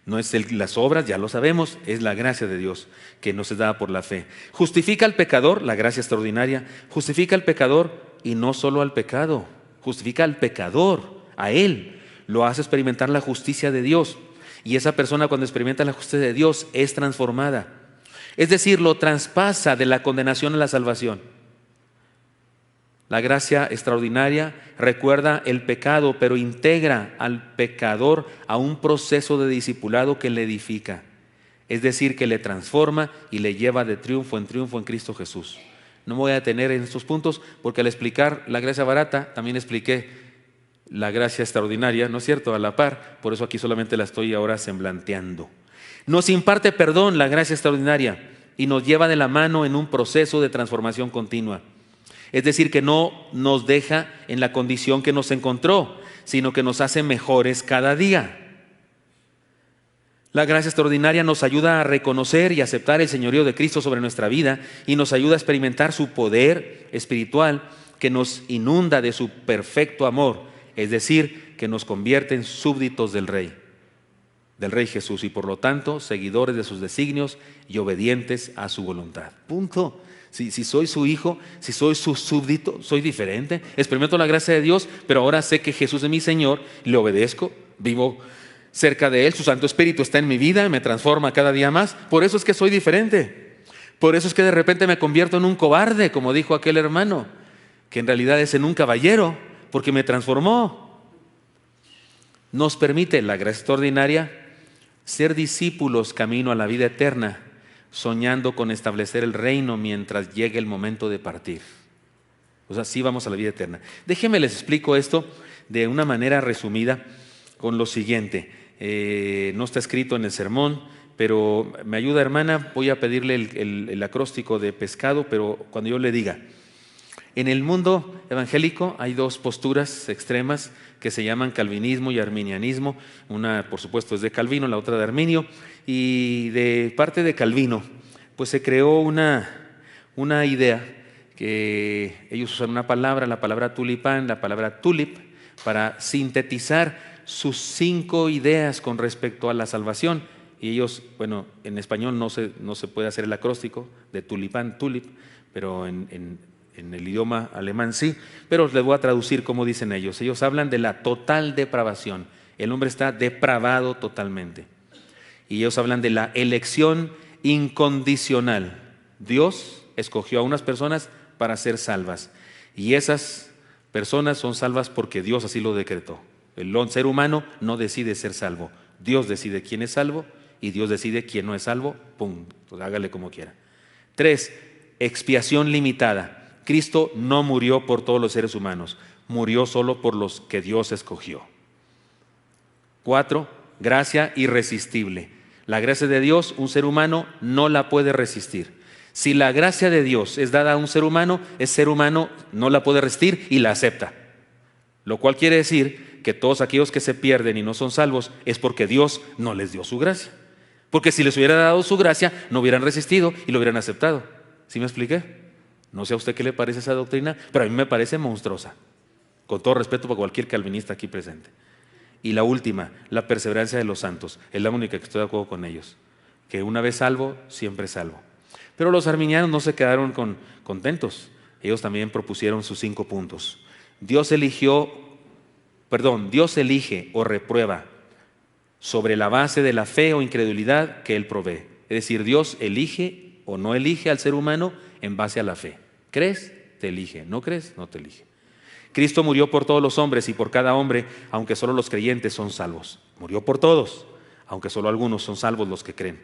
no es las obras, ya lo sabemos, es la gracia de Dios que nos es dada por la fe. Justifica al pecador, la gracia extraordinaria, justifica al pecador y no solo al pecado, justifica al pecador, a él. lo hace experimentar la justicia de Dios. Y esa persona, cuando experimenta la justicia de Dios, es transformada. Es decir, lo traspasa de la condenación a la salvación. La gracia extraordinaria recuerda el pecado, pero integra al pecador a un proceso de discipulado que le edifica. Es decir, que le transforma y le lleva de triunfo en Cristo Jesús. No me voy a detener en estos puntos porque al explicar la gracia barata también expliqué la gracia extraordinaria, ¿no es cierto?, a la par. Por eso aquí solamente la estoy ahora semblanteando. Nos imparte perdón la gracia extraordinaria y nos lleva de la mano en un proceso de transformación continua. Es decir, que no nos deja en la condición que nos encontró, sino que nos hace mejores cada día. La gracia extraordinaria nos ayuda a reconocer y aceptar el señorío de Cristo sobre nuestra vida y nos ayuda a experimentar su poder espiritual que nos inunda de su perfecto amor, es decir, que nos convierte en súbditos del Rey Jesús y por lo tanto seguidores de sus designios y obedientes a su voluntad. Punto. Si soy su hijo, si soy su súbdito, soy diferente. Experimento la gracia de Dios, pero ahora sé que Jesús es mi Señor, le obedezco, vivo cerca de Él, su Santo Espíritu está en mi vida, me transforma cada día más. Por eso es que soy diferente. Por eso es que de repente me convierto en un cobarde, como dijo aquel hermano, que en realidad es en un caballero, porque me transformó. Nos permite la gracia extraordinaria ser discípulos camino a la vida eterna, soñando con establecer el reino mientras llegue el momento de partir. O sea, sí vamos a la vida eterna. Déjenme les explico esto de una manera resumida con lo siguiente. No está escrito en el sermón, pero me ayuda, hermana. Voy a pedirle el acróstico de pescado, pero cuando yo le diga. En el mundo evangélico hay dos posturas extremas que se llaman calvinismo y arminianismo. Una, por supuesto, es de Calvino, la otra de Arminio. Y de parte de Calvino, pues se creó una idea que ellos usan una palabra, la palabra tulipán, la palabra tulip, para sintetizar sus 5 ideas con respecto a la salvación. Y ellos, bueno, en español no se puede hacer el acróstico de tulipán, tulip, pero en el idioma alemán sí, pero les voy a traducir como dicen ellos. Ellos hablan de la total depravación. El hombre está depravado totalmente. Y ellos hablan de la elección incondicional. Dios escogió a unas personas para ser salvas. Y esas personas son salvas porque Dios así lo decretó. El ser humano no decide ser salvo. Dios decide quién es salvo y Dios decide quién no es salvo. ¡Pum! Pues hágale como quiera. 3. Expiación limitada. Cristo no murió por todos los seres humanos, murió solo por los que Dios escogió. 4. Gracia irresistible. La gracia de Dios, un ser humano no la puede resistir. Si la gracia de Dios es dada a un ser humano, ese ser humano no la puede resistir y la acepta. Lo cual quiere decir que todos aquellos que se pierden y no son salvos es porque Dios no les dio su gracia. Porque si les hubiera dado su gracia, no hubieran resistido y lo hubieran aceptado. ¿Sí me expliqué? No sé a usted qué le parece esa doctrina, pero a mí me parece monstruosa. Con todo respeto para cualquier calvinista aquí presente. Y la última, la perseverancia de los santos. Es la única que estoy de acuerdo con ellos. Que una vez salvo, siempre salvo. Pero los arminianos no se quedaron contentos. Ellos también propusieron sus 5 puntos. Dios elige o reprueba sobre la base de la fe o incredulidad que Él provee. Es decir, Dios elige o no elige al ser humano en base a la fe. ¿Crees? Te elige. ¿No crees? No te elige. Cristo murió por todos los hombres y por cada hombre, aunque solo los creyentes son salvos. Murió por todos, aunque solo algunos son salvos los que creen.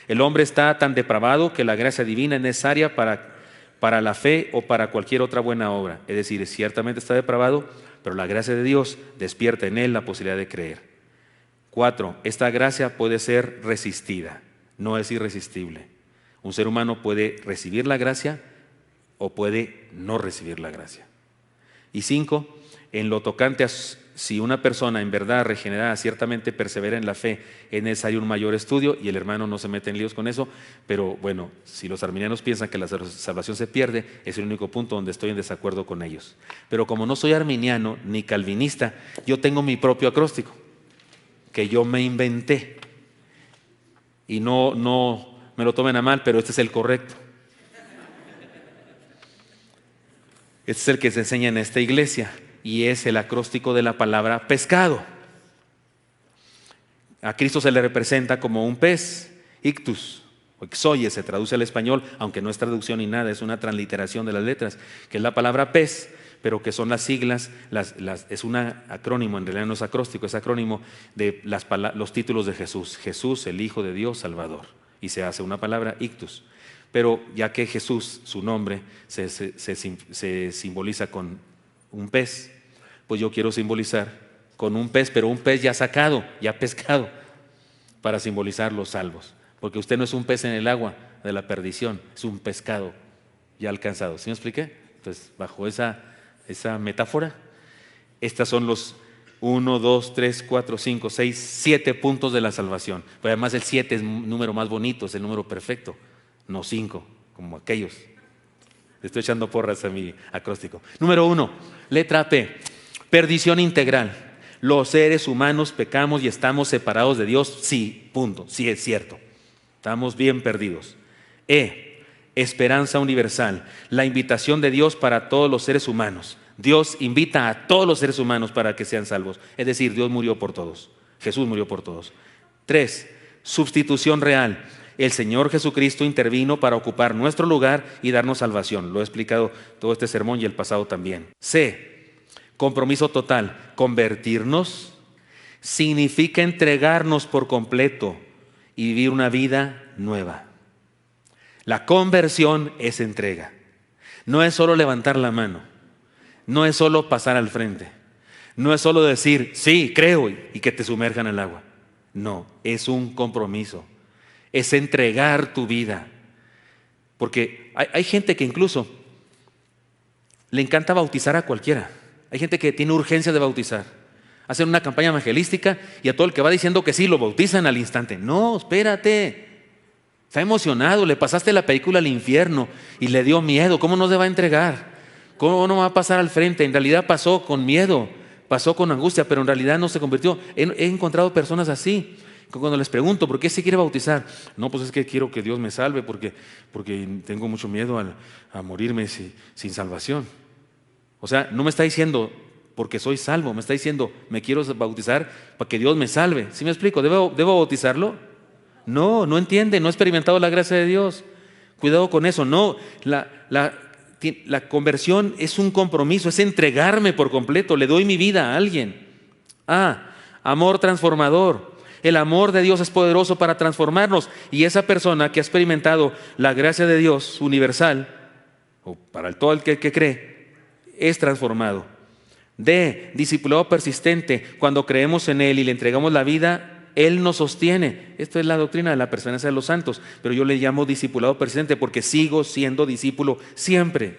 El hombre está tan depravado que la gracia divina es necesaria para la fe o para cualquier otra buena obra. Es decir, ciertamente está depravado, pero la gracia de Dios despierta en él la posibilidad de creer. 4. Esta gracia puede ser resistida, no es irresistible. Un ser humano puede recibir la gracia o puede no recibir la gracia. Y 5, en lo tocante a si una persona en verdad regenerada ciertamente persevera en la fe, es necesario un mayor estudio, y el hermano no se mete en líos con eso, pero bueno, si los arminianos piensan que la salvación se pierde, es el único punto donde estoy en desacuerdo con ellos. Pero como no soy arminiano ni calvinista, yo tengo mi propio acróstico, que yo me inventé, y no me lo tomen a mal, pero este es el correcto. Este es el que se enseña en esta iglesia y es el acróstico de la palabra pescado. A Cristo se le representa como un pez, ictus, o ixoye se traduce al español, aunque no es traducción ni nada, es una transliteración de las letras, que es la palabra pez, pero que son las siglas, es un acrónimo, en realidad no es acróstico, es acrónimo de los títulos de Jesús. Jesús, el Hijo de Dios, Salvador. Y se hace una palabra, ictus. Pero ya que Jesús, su nombre, se simboliza con un pez, pues yo quiero simbolizar con un pez, pero un pez ya sacado, ya pescado, para simbolizar los salvos. Porque usted no es un pez en el agua de la perdición, es un pescado ya alcanzado. ¿Sí me expliqué? Entonces, bajo esa metáfora, estas son los 1, 2, 3, 4, 5, 6, 7 puntos de la salvación. Pero además el 7 es un número más bonito, es el número perfecto, no 5, como aquellos. Le estoy echando porras a mi acróstico. Número 1, letra P, perdición integral. Los seres humanos pecamos y estamos separados de Dios, sí, punto, sí es cierto. Estamos bien perdidos. E, esperanza universal, la invitación de Dios para todos los seres humanos. Dios invita a todos los seres humanos para que sean salvos. Es decir, Dios murió por todos. Jesús murió por todos. 3, sustitución real. El Señor Jesucristo intervino para ocupar nuestro lugar y darnos salvación. Lo he explicado todo este sermón y el pasado también. C, compromiso total. Convertirnos significa entregarnos por completo y vivir una vida nueva. La conversión es entrega. No es solo levantar la mano. No es solo pasar al frente. No es solo decir, sí, creo, y que te sumerjan al agua. No, es un compromiso. Es entregar tu vida. Porque hay gente que incluso le encanta bautizar a cualquiera. Hay gente que tiene urgencia de bautizar. Hacen una campaña evangelística y a todo el que va diciendo que sí, lo bautizan al instante. No, espérate. Está emocionado, le pasaste la película al infierno y le dio miedo. ¿Cómo no se va a entregar? ¿Cómo no va a pasar al frente? En realidad pasó con miedo, pasó con angustia, pero en realidad no se convirtió. He encontrado personas así, que cuando les pregunto, ¿por qué se quiere bautizar? No, pues es que quiero que Dios me salve porque tengo mucho miedo a morirme sin salvación. O sea, no me está diciendo porque soy salvo, me está diciendo, me quiero bautizar para que Dios me salve. ¿Sí me explico? ¿Debo bautizarlo? No entiende, no ha experimentado la gracia de Dios. Cuidado con eso. No, la conversión es un compromiso, es entregarme por completo, le doy mi vida a alguien. Amor transformador. El amor de Dios es poderoso para transformarnos y esa persona que ha experimentado la gracia de Dios universal, o para todo el que cree, es transformado. D, discipulado persistente. Cuando creemos en Él y le entregamos la vida, Él nos sostiene. Esto es la doctrina de la perseverancia de los santos, pero yo le llamo discipulado persistente porque sigo siendo discípulo siempre.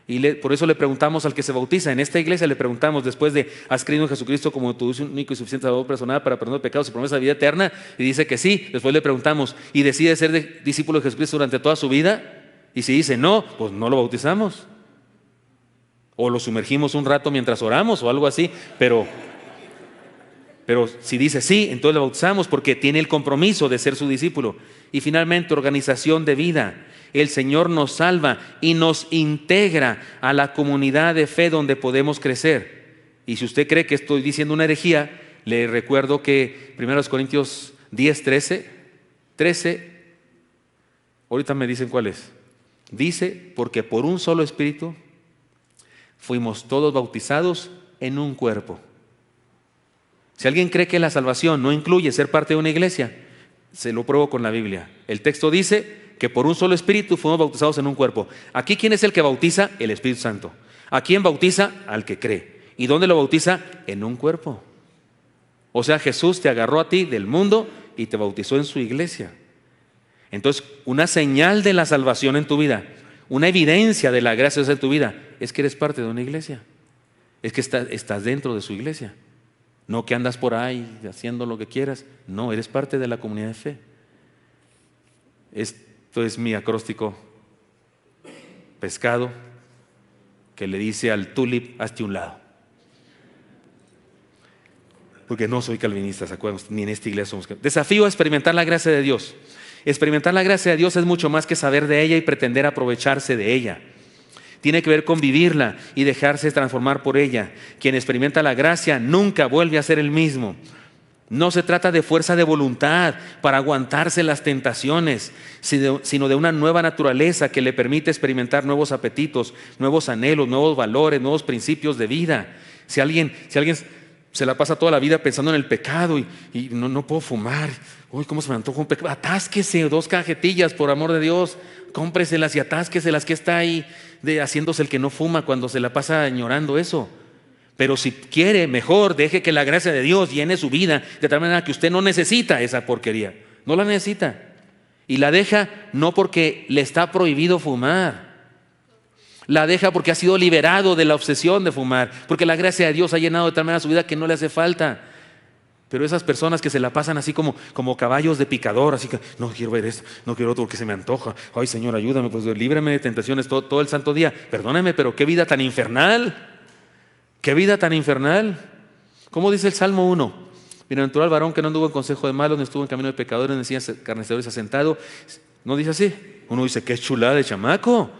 Y por eso le preguntamos al que se bautiza. En esta iglesia le preguntamos, después de, ¿has creído en Jesucristo como tu único y suficiente Salvador personal para perdonar pecados y promesa de vida eterna? Y dice que sí. Después le preguntamos, ¿y decide ser discípulo de Jesucristo durante toda su vida? Y si dice no, pues no lo bautizamos. O lo sumergimos un rato mientras oramos o algo así, pero si dice sí, entonces le bautizamos porque tiene el compromiso de ser su discípulo. Y finalmente, organización de vida. El Señor nos salva y nos integra a la comunidad de fe donde podemos crecer. Y si usted cree que estoy diciendo una herejía, le recuerdo que 1 Corintios 10, 13, ahorita me dicen cuál es. Dice, porque por un solo Espíritu fuimos todos bautizados en un cuerpo. Si alguien cree que la salvación no incluye ser parte de una iglesia, se lo pruebo con la Biblia. El texto dice que por un solo Espíritu fuimos bautizados en un cuerpo. Aquí, ¿quién es el que bautiza? El Espíritu Santo. ¿A quién bautiza? Al que cree. ¿Y dónde lo bautiza? En un cuerpo. O sea, Jesús te agarró a ti del mundo y te bautizó en su iglesia. Entonces, una señal de la salvación en tu vida, una evidencia de la gracia en tu vida, es que eres parte de una iglesia. Es que estás dentro de su iglesia. No que andas por ahí haciendo lo que quieras. No, eres parte de la comunidad de fe. Esto es mi acróstico pescado que le dice al tulip, hazte un lado. Porque no soy calvinista, ¿se acuerdan? Ni en esta iglesia somos calvinistas. Desafío a experimentar la gracia de Dios. Experimentar la gracia de Dios es mucho más que saber de ella y pretender aprovecharse de ella. Tiene que ver con vivirla y dejarse transformar por ella. Quien experimenta la gracia nunca vuelve a ser el mismo. No se trata de fuerza de voluntad para aguantarse las tentaciones, sino de una nueva naturaleza que le permite experimentar nuevos apetitos, nuevos anhelos, nuevos valores, nuevos principios de vida. Si alguien se la pasa toda la vida pensando en el pecado y no puedo fumar, uy, ¿cómo se me antoja un pecado? Atásquese 2 cajetillas, por amor de Dios, cómpreselas y atásqueselas. ¿Qué está ahí haciéndose el que no fuma cuando se la pasa añorando eso? Pero si quiere, mejor deje que la gracia de Dios llene su vida de tal manera que usted no necesita esa porquería, no la necesita. Y la deja no porque le está prohibido fumar, la deja porque ha sido liberado de la obsesión de fumar, porque la gracia de Dios ha llenado de tal manera su vida que no le hace falta. Pero esas personas que se la pasan así como caballos de picador, así que no quiero ver esto, no quiero otro porque se me antoja. Ay, Señor, ayúdame, pues líbrame de tentaciones todo el santo día. Perdóname, pero qué vida tan infernal. ¡Qué vida tan infernal! ¿Cómo dice el Salmo 1? Bienaventurado el varón que no anduvo en consejo de malos, ni estuvo en camino de pecadores, ni en escarnecedores asentado. ¿No dice así? Uno dice, qué chulada de chamaco.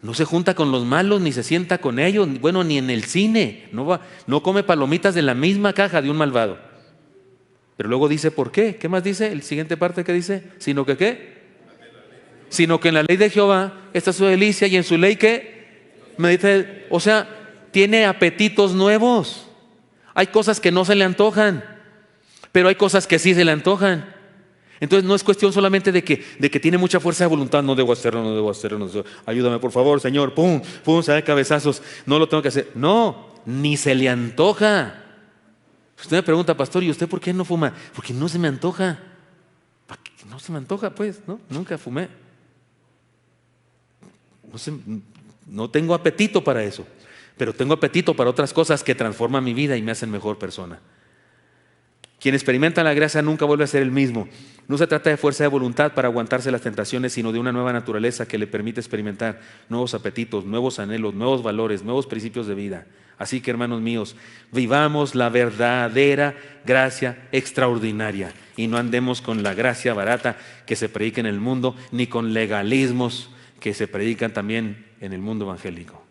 No se junta con los malos, ni se sienta con ellos, bueno, ni en el cine. No come palomitas de la misma caja de un malvado. Pero luego dice, ¿por qué? ¿Qué más dice? El siguiente parte que dice, sino que ¿qué? Sino que en la ley de Jehová está su delicia y en su ley ¿qué? Medita. O sea, tiene apetitos nuevos. Hay cosas que no se le antojan, pero hay cosas que sí se le antojan. Entonces no es cuestión solamente de que tiene mucha fuerza de voluntad. No debo hacerlo. Ayúdame por favor, Señor. Pum, se da cabezazos. No lo tengo que hacer. No, ni se le antoja. Usted me pregunta, pastor, ¿y usted por qué no fuma? Porque no se me antoja. No se me antoja, pues, ¿no? Nunca fumé. No tengo apetito para eso. Pero tengo apetito para otras cosas que transforman mi vida y me hacen mejor persona. Quien experimenta la gracia nunca vuelve a ser el mismo. No se trata de fuerza de voluntad para aguantarse las tentaciones, sino de una nueva naturaleza que le permite experimentar nuevos apetitos, nuevos anhelos, nuevos valores, nuevos principios de vida. Así que, hermanos míos, vivamos la verdadera gracia extraordinaria y no andemos con la gracia barata que se predica en el mundo, ni con legalismos que se predican también en el mundo evangélico.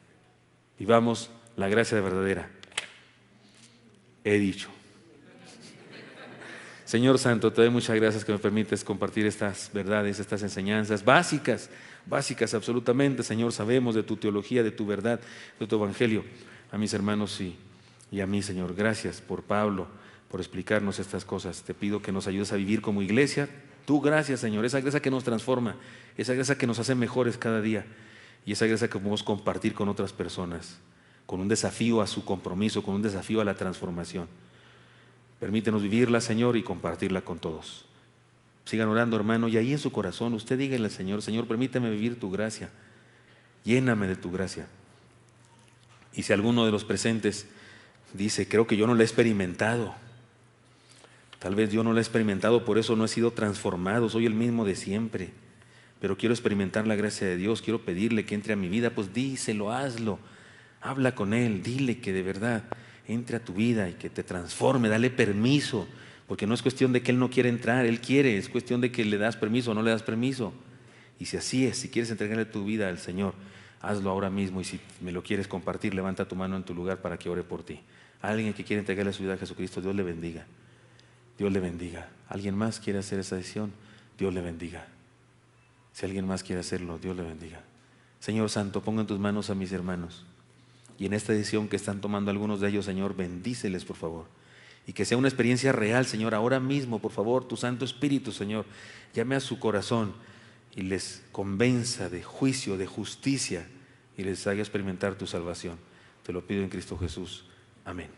Vivamos la gracia verdadera. He dicho. Señor Santo, te doy muchas gracias que me permites compartir estas verdades, estas enseñanzas básicas absolutamente. Señor, sabemos de tu teología, de tu verdad, de tu evangelio. A mis hermanos y a mí, Señor, gracias por Pablo, por explicarnos estas cosas. Te pido que nos ayudes a vivir como iglesia. Tu gracia, Señor, esa gracia que nos transforma, esa gracia que nos hace mejores cada día. Y esa gracia que podemos compartir con otras personas, con un desafío a su compromiso, con un desafío a la transformación. Permítenos vivirla, Señor, y compartirla con todos. Sigan orando, hermano, y ahí en su corazón usted dígale al Señor, Señor, permíteme vivir tu gracia, lléname de tu gracia. Y si alguno de los presentes dice, creo que yo no la he experimentado, tal vez yo no la he experimentado, por eso no he sido transformado, soy el mismo de siempre, pero quiero experimentar la gracia de Dios, quiero pedirle que entre a mi vida, pues díselo, hazlo, habla con Él, dile que de verdad entre a tu vida y que te transforme, dale permiso, porque no es cuestión de que Él no quiere entrar, Él quiere, es cuestión de que le das permiso o no le das permiso. Y si así es, si quieres entregarle tu vida al Señor, hazlo ahora mismo, y si me lo quieres compartir, levanta tu mano en tu lugar para que ore por ti. Alguien que quiere entregarle su vida a Jesucristo, Dios le bendiga. Dios le bendiga. ¿Alguien más quiere hacer esa decisión? Dios le bendiga. Si alguien más quiere hacerlo, Dios le bendiga. Señor Santo, ponga en tus manos a mis hermanos. Y en esta decisión que están tomando algunos de ellos, Señor, bendíceles, por favor. Y que sea una experiencia real, Señor, ahora mismo, por favor, tu Santo Espíritu, Señor, llame a su corazón y les convenza de juicio, de justicia, y les haga experimentar tu salvación. Te lo pido en Cristo Jesús. Amén.